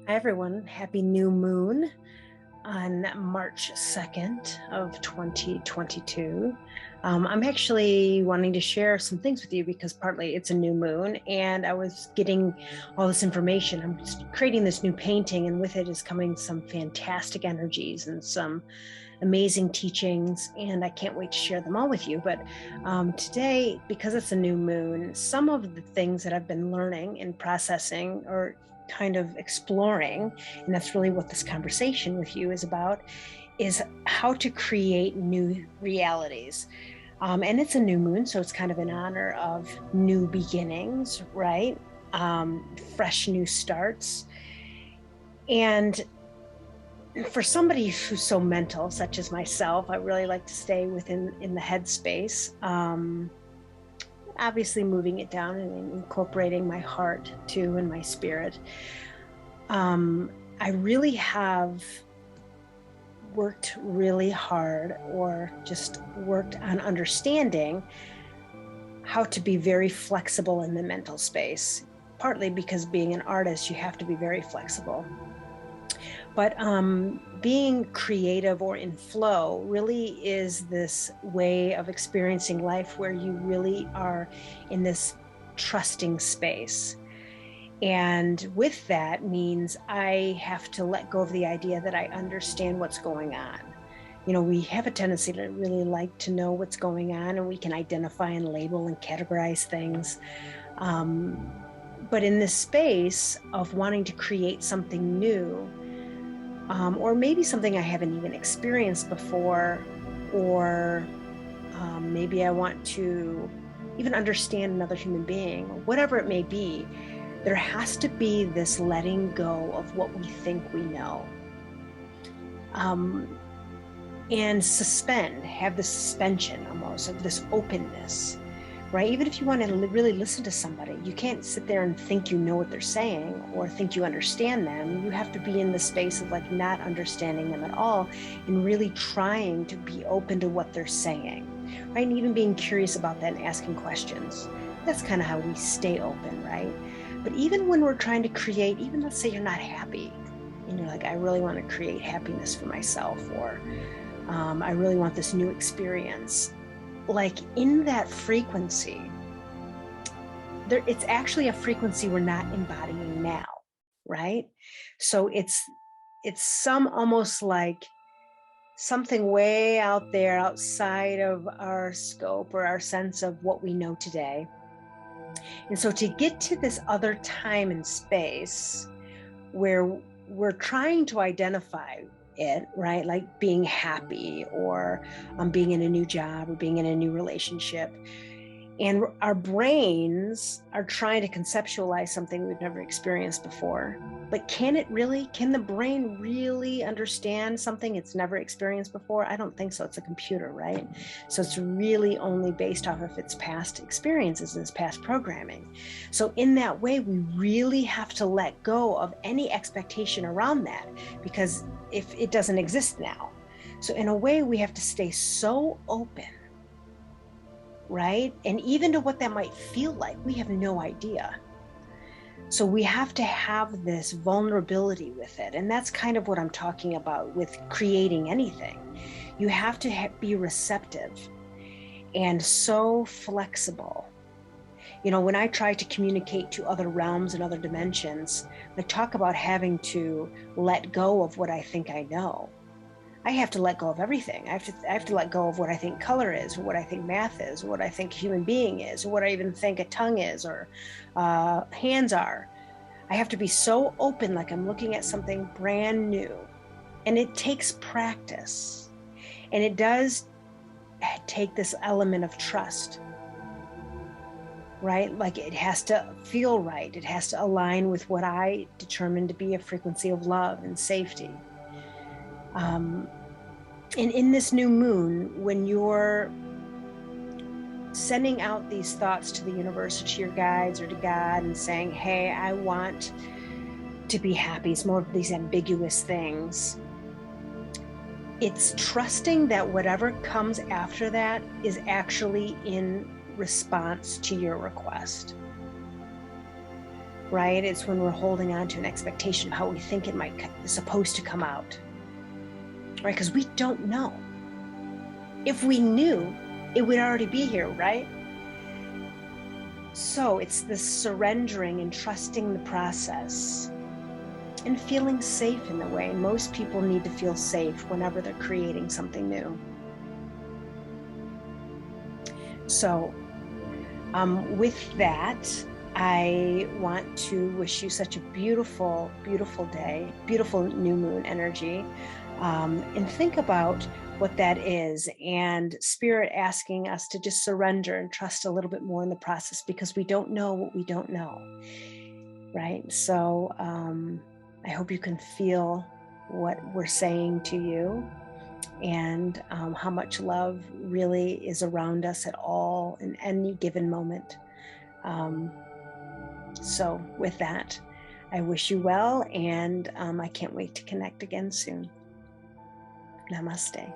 Hi everyone, happy new moon on March 2nd of 2022. I'm actually wanting to share some things with you because partly it's a new moon and I was getting all this information. I'm creating this new painting and with it is coming some fantastic energies and some amazing teachings, and I can't wait to share them all with you. But today, because it's a new moon, some of the things that I've been learning and processing or kind of exploring, and that's really what this conversation with you is about, is how to create new realities. And it's a new moon, so it's kind of in honor of new beginnings, right? Fresh new starts. And for somebody who's so mental, such as myself, I really like to stay within in the headspace. Obviously, moving it down and incorporating my heart too and my spirit. I really have worked really hard, or just worked on understanding how to be very flexible in the mental space. Partly because being an artist, you have to be very flexible. But being creative or in flow really is this way of experiencing life where you really are in this trusting space. And with that means I have to let go of the idea that I understand what's going on. You know, we have a tendency to really like to know what's going on, and we can identify and label and categorize things. But in this space of wanting to create something new, or maybe something I haven't even experienced before, or maybe I want to even understand another human being, or whatever it may be, there has to be this letting go of what we think we know. And have the suspension almost of this openness, right? Even if you want to really listen to somebody, you can't sit there and think you know what they're saying or think you understand them. You have to be in the space of like not understanding them at all and really trying to be open to what they're saying, right? And even being curious about that and asking questions. That's kind of how we stay open, right? But even when we're trying to create, even let's say you're not happy and you're like, I really want to create happiness for myself, or I really want this new experience. Like in that frequency, it's actually a frequency we're not embodying now, right? So it's some almost like something way out there outside of our scope or our sense of what we know today. And so to get to this other time and space where we're trying to identify it, right? Like being happy, or being in a new job, or being in a new relationship. And our brains are trying to conceptualize something we've never experienced before. But can the brain really understand something it's never experienced before? I don't think so. It's a computer, right? So it's really only based off of its past experiences and its past programming. So in that way, we really have to let go of any expectation around that, because if it doesn't exist now. So in a way, we have to stay so open, right? And even to what that might feel like, we have no idea. So we have to have this vulnerability with it. And that's kind of what I'm talking about with creating anything. You have to be receptive and so flexible. You know, when I try to communicate to other realms and other dimensions, I talk about having to let go of what I think I know. I have to let go of everything. I have to let go of what I think color is, or what I think math is, or what I think human being is, or what I even think a tongue is, or hands are. I have to be so open, like I'm looking at something brand new. And it takes practice. And it does take this element of trust, right? Like it has to feel right. It has to align with what I determine to be a frequency of love and safety. And in this new moon, when you're sending out these thoughts to the universe, or to your guides, or to God, and saying, hey, I want to be happy, it's more of these ambiguous things. It's trusting that whatever comes after that is actually in response to your request. right? It's when we're holding on to an expectation of how we think it is supposed to come out, right? Because we don't know. If we knew, it would already be here, right? So it's this surrendering and trusting the process and feeling safe in the way. Most people need to feel safe whenever they're creating something new. So with that, I want to wish you such a beautiful, beautiful day, beautiful new moon energy. And think about what that is, and Spirit asking us to just surrender and trust a little bit more in the process, because we don't know what we don't know, right? So I hope you can feel what we're saying to you, and how much love really is around us at all in any given moment. So with that, I wish you well, and I can't wait to connect again soon. Namaste.